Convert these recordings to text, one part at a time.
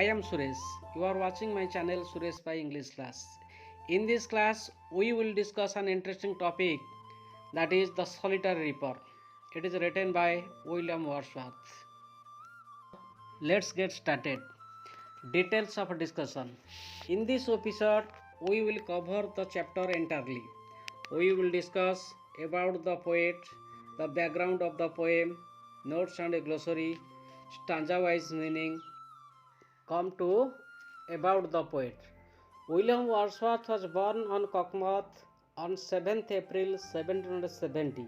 I am Suresh. You are watching my channel Suresh Pai English class. In this class, we will discuss an interesting topic, that is the Solitary Reaper. It is written by William Wordsworth. Let's get started. Details of discussion. In this episode, we will cover the chapter entirely. We will discuss about the poet, the background of the poem, notes and a glossary, stanza-wise meaning. Come to about the poet. William Wordsworth was born on Cockmouth on 7th April 1770.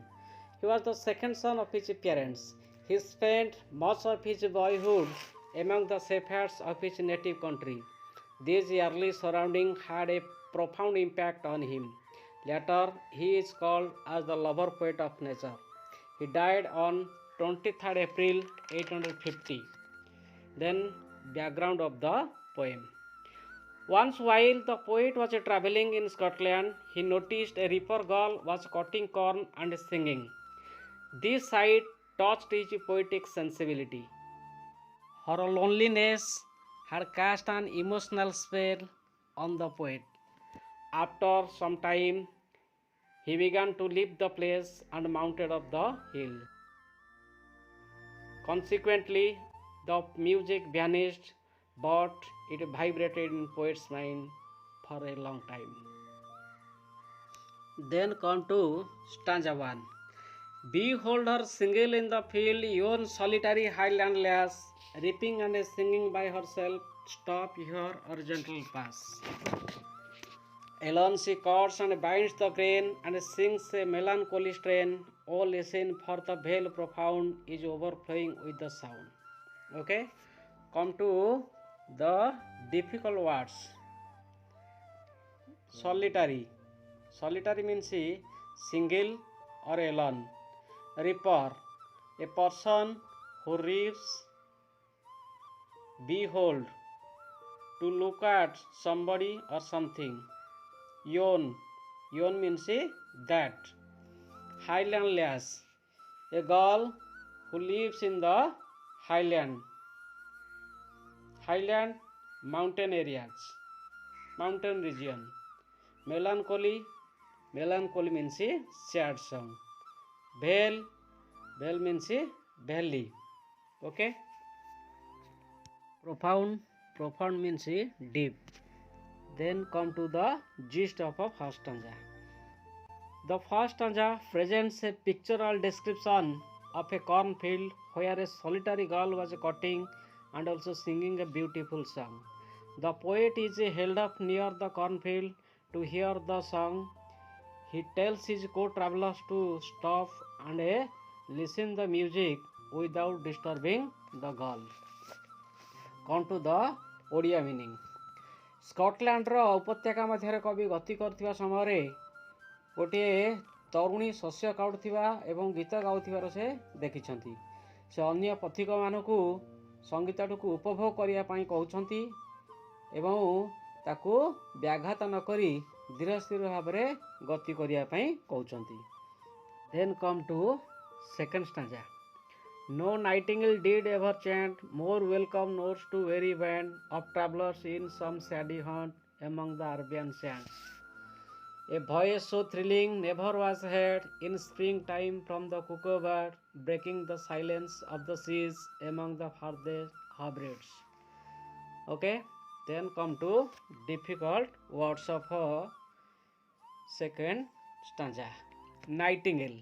He was the second son of his parents. He spent much of his boyhood among the shepherds of his native country. These early surroundings had a profound impact on him. Later, he is called as the lover poet of nature. He died on 23rd April 850. Then, background of the poem. Once while the poet was traveling in Scotland, he noticed a reaper girl was cutting corn and singing. This sight touched his poetic sensibility. Her loneliness had cast an emotional spell on the poet. After some time, he began to leave the place and mounted up the hill. Consequently, the music vanished, but it vibrated in poet's mind for a long time. Then come to stanza 1. Behold her single in the field, yon solitary highland lass, reaping and singing by herself, stop here or gentle pass. Alone she cuts and binds the grain and sings a melancholy strain. Oh, listen, for the vale profound is overflowing with the sound. Okay, come to the difficult words. Solitary. Solitary means single or alone. Reaper, a person who reaps. Behold, to look at somebody or something. Yon means that. Highland lass, a girl who lives in the highland. Highland, mountain areas, mountain region. Melancholy means sad song. Vale means valley. Okay. Profound means deep. Then come to the gist of a first stanza. The first stanza presents a pictorial description of a cornfield where a solitary girl was cutting and also singing a beautiful song. The poet is held up near the cornfield to hear the song. He tells his co-travelers to stop and listen the music without disturbing the girl. Come to the Odia meaning. ସ୍କଟଲ୍ୟାଣ୍ଡର ଉପତ୍ୟକା ମଧ୍ୟରେ କବି ଗତି କରୁଥିବା ସମୟରେ ଗୋଟିଏ ତରୁଣୀ ଶସ୍ୟ କାଟୁଥିବା ଏବଂ ଗୀତ ଗାଉଥିବାର ସେ ଦେଖିଛନ୍ତି। ସେ ଅନ୍ୟ ପଥିକମାନଙ୍କୁ ସଙ୍ଗୀତଟିକୁ ଉପଭୋଗ କରିବା ପାଇଁ କହୁଛନ୍ତି ଏବଂ ତାକୁ ବ୍ୟାଘାତ ନକରି ଧୀର ସ୍ଥିର ଭାବରେ ଗତି କରିବା ପାଇଁ କହୁଛନ୍ତି। Then come to second stanza. No nightingale did ever chant more welcome notes to weary band of travelers in some shady haunt among the Arabian sands. A voice so thrilling never was heard in springtime from the cuckoo bird, breaking the silence of the seas among the farthest hybrids. Okay, then come to difficult words of second stanza. Nightingale.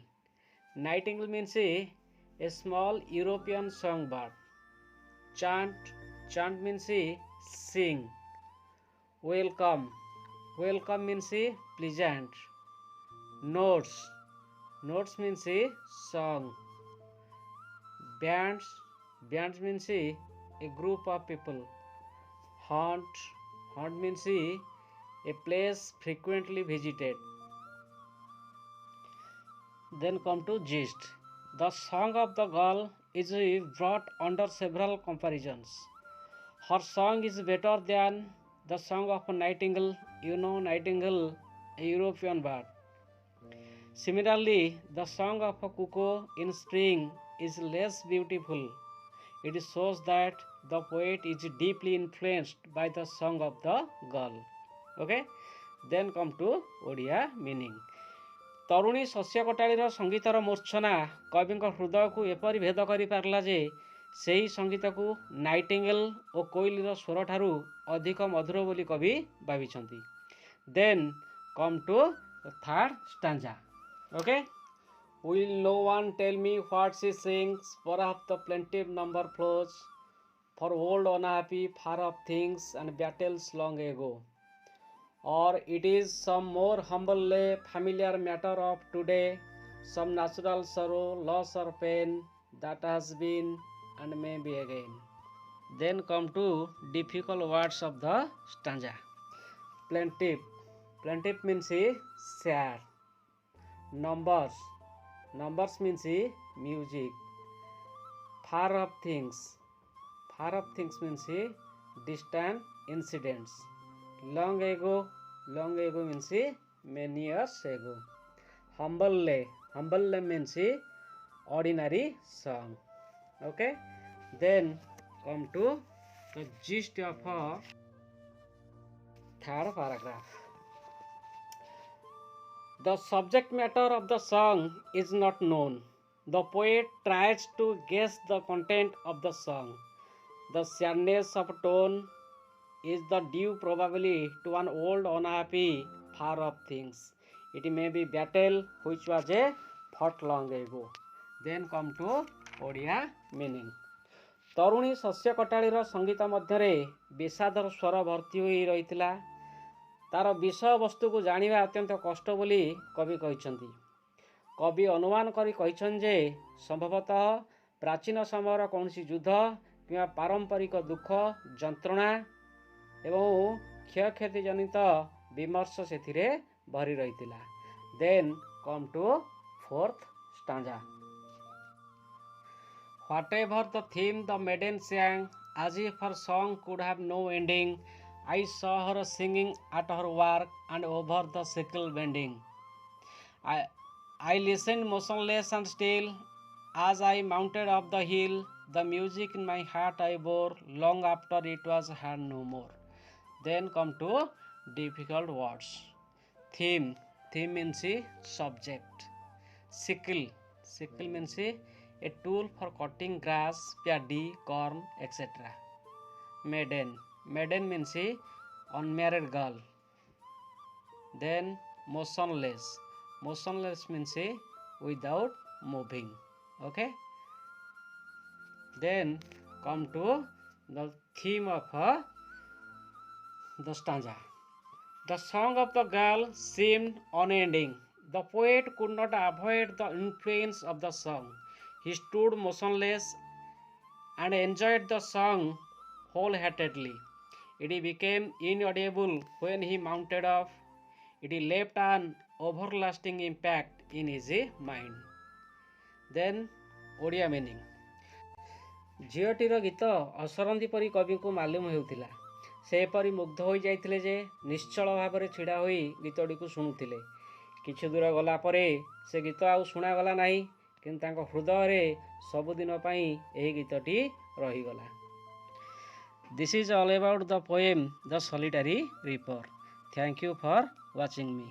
Nightingale means a small European songbird. Chant means sing. Welcome means pleasant. Notes means song. Bands means a group of people. Haunt means a place frequently visited. Then come to gist. The song of the girl is brought under several comparisons. Her song is better than the song of a nightingale. You know nightingale, a European bird. Similarly, the song of a cuckoo in spring is less beautiful. It shows that the poet is deeply influenced by the song of the girl. Okay, then come to Odia meaning. ତରୁଣୀ ଶସ୍ୟ କଟାଳୀର ସଙ୍ଗୀତର ମୂର୍ଚ୍ଛନା କବିଙ୍କ ହୃଦୟକୁ ଏପରି ଭେଦ କରିପାରିଲା ଯେ ସେହି ସଙ୍ଗୀତକୁ ନାଇଟିଙ୍ଗେଲ୍ ଓ କୋଇଲିର ସ୍ୱରଠାରୁ ଅଧିକ ମଧୁର ବୋଲି କବି ଭାବିଛନ୍ତି। Then come to third stanza. Okay, will no one tell me what she sings? Perhaps the plaintive number flows for old unhappy far off things and battles long ago. Or it is some more humbly familiar matter of today, some natural sorrow, loss or pain that has been and may be again. Then come to difficult words of the stanza. Plaintive. Plaintive means sad. Numbers. Numbers means music. Far off things. Far off things means distant incidents. Long ago. Long ago means many years ago. Humbly. Humbly means ordinary song. Okay. Then come to the gist of a third paragraph. The subject matter of the song is not known. The poet tries to guess the content of the song. The sadness of tone is the due probably to an old unhappy far off things. It may be battle which was a fought long ago. Then come to Odia meaning. ତରୁଣୀ ଶସ୍ୟ କଟାଳୀର ସଙ୍ଗୀତ ମଧ୍ୟରେ ବିଷାଦର ସ୍ୱର ଭର୍ତ୍ତି ହୋଇ ରହିଥିଲା। ତାର ବିଷୟବସ୍ତୁକୁ ଜାଣିବା ଅତ୍ୟନ୍ତ କଷ୍ଟ ବୋଲି କବି କହିଛନ୍ତି। କବି ଅନୁମାନ କରି କହିଛନ୍ତି ଯେ ସମ୍ଭବତଃ ପ୍ରାଚୀନ ସମୟର କୌଣସି ଯୁଦ୍ଧ କିମ୍ବା ପାରମ୍ପରିକ ଦୁଃଖ ଯନ୍ତ୍ରଣା ଏବଂ କ୍ଷୟକ୍ଷତି ଜନିତ ବିମର୍ଷ ସେଥିରେ ଭରି ରହିଥିଲା। Then come to fourth stanza. Whatever the theme the maiden sang, as if her song could have no ending, I saw her singing at her work and over the sickle bending. I listened motionless and still as I mounted up the hill. The music in my heart I bore long after it was heard no more. Then come to difficult words. Theme. Theme means subject. Sickle. Sickle means a tool for cutting grass, paddy, corn, etc. Maiden. Maiden means unmarried girl. Then motionless. Motionless means without moving. Okay. Then come to the theme of the stanza. The song of the girl seemed unending. The poet could not avoid the influence of the song. He stood motionless and enjoyed the song wholeheartedly. It became inaudible when he mounted off. It left an everlasting impact in his mind. Then Odia meaning. ଝିଅଟିର ଗୀତ ଅସରନ୍ତି ପରି କବିଙ୍କୁ ମାଲୁମ ହେଉଥିଲା। ସେ ଏପରି ମୁଗ୍ଧ ହୋଇଯାଇଥିଲେ ଯେ ନିଶ୍ଚଳ ଭାବରେ ଛିଡ଼ା ହୋଇ ଗୀତଟିକୁ ଶୁଣୁଥିଲେ। କିଛି ଦୂର ଗଲା ପରେ ସେ ଗୀତ ଆଉ ଶୁଣାଗଲା ନାହିଁ, କିନ୍ତୁ ତାଙ୍କ ହୃଦୟରେ ସବୁଦିନ ପାଇଁ ଏହି ଗୀତଟି ରହିଗଲା। This is all about the poem The Solitary Reaper. Thank you for watching me.